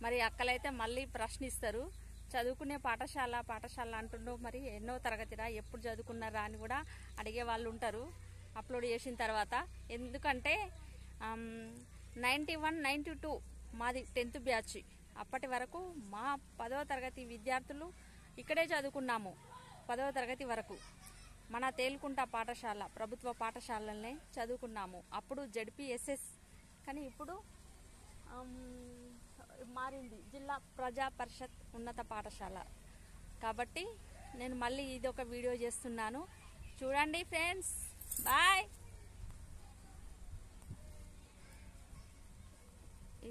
మరి అక్కలైతే మళ్ళీ ప్రశ్నిస్తారు. చదువుకునే పాఠశాల అంటున్నావు, మరి ఎన్నో తరగతిరా, ఎప్పుడు చదువుకున్నారా అని కూడా అడిగే వాళ్ళు ఉంటారు అప్లోడ్ చేసిన తర్వాత. ఎందుకంటే 91, 92 మాది 10th బ్యాచ్. అప్పటి వరకు మా 10వ తరగతి విద్యార్థులు ఇక్కడే చదువుకున్నాము. 10వ తరగతి వరకు మన తేలుకుంట పాఠశాల, ప్రభుత్వ పాఠశాలనే చదువుకున్నాము. అప్పుడు జడ్పీఎస్ఎస్, కానీ ఇప్పుడు మారింది, జిల్లా ప్రజా పరిషత్ ఉన్నత పాఠశాల. కాబట్టి నేను మళ్ళీ ఇది ఒక వీడియో చేస్తున్నాను, చూడండి ఫ్రెండ్స్. బాయ్.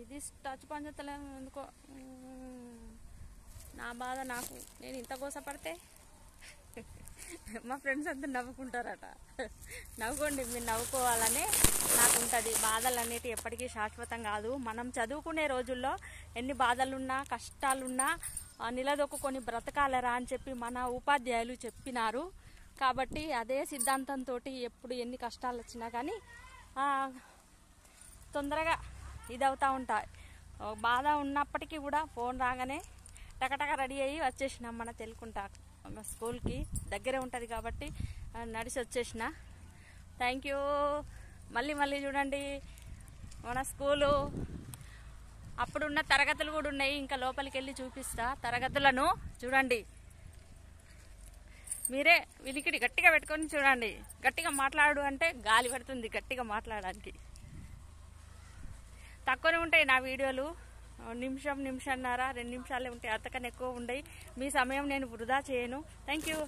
ఇది టచ్ పంచతలేము ఎందుకో, నా బాధ నాకు. నేను ఇంత కోసపడితే మా ఫ్రెండ్స్ అంతా నవ్వుకుంటారట. నవ్వుకోండి, మీరు నవ్వుకోవాలనే నాకు ఉంటుంది. బాధలు అనేటివి ఎప్పటికీ శాశ్వతం కాదు. మనం చదువుకునే రోజుల్లో ఎన్ని బాధలున్నా కష్టాలున్నా నిలదొక్కుని బ్రతకాలరా అని చెప్పి మన ఉపాధ్యాయులు చెప్పినారు. కాబట్టి అదే సిద్ధాంతంతో ఎప్పుడు ఎన్ని కష్టాలు వచ్చినా కానీ తొందరగా ఇదవుతూ ఉంటాయి. బాధ ఉన్నప్పటికీ కూడా ఫోన్ రాగానే టకటక రెడీ అయ్యి వచ్చేసినాం మన తెలుకుంటా స్కూల్కి. దగ్గరే ఉంటుంది కాబట్టి నడిచి వచ్చేసిన. Thank you. మళ్ళీ చూడండి మన స్కూలు. అప్పుడున్న తరగతులు కూడా ఉన్నాయి, ఇంకా లోపలికి వెళ్ళి చూపిస్తా తరగతులను. చూడండి, మీరే వినికిడి గట్టిగా పెట్టుకొని చూడండి. గట్టిగా మాట్లాడు అంటే గాలి పడుతుంది గట్టిగా మాట్లాడడానికి. తక్కువనే ఉంటాయి నా వీడియోలు, నిమిషన్నర 2 నిమిషాలే ఉంటాయి, అంతకన్నా ఎక్కువ ఉండయి. మీ సమయం నేను వృధా చేయను. Thank you.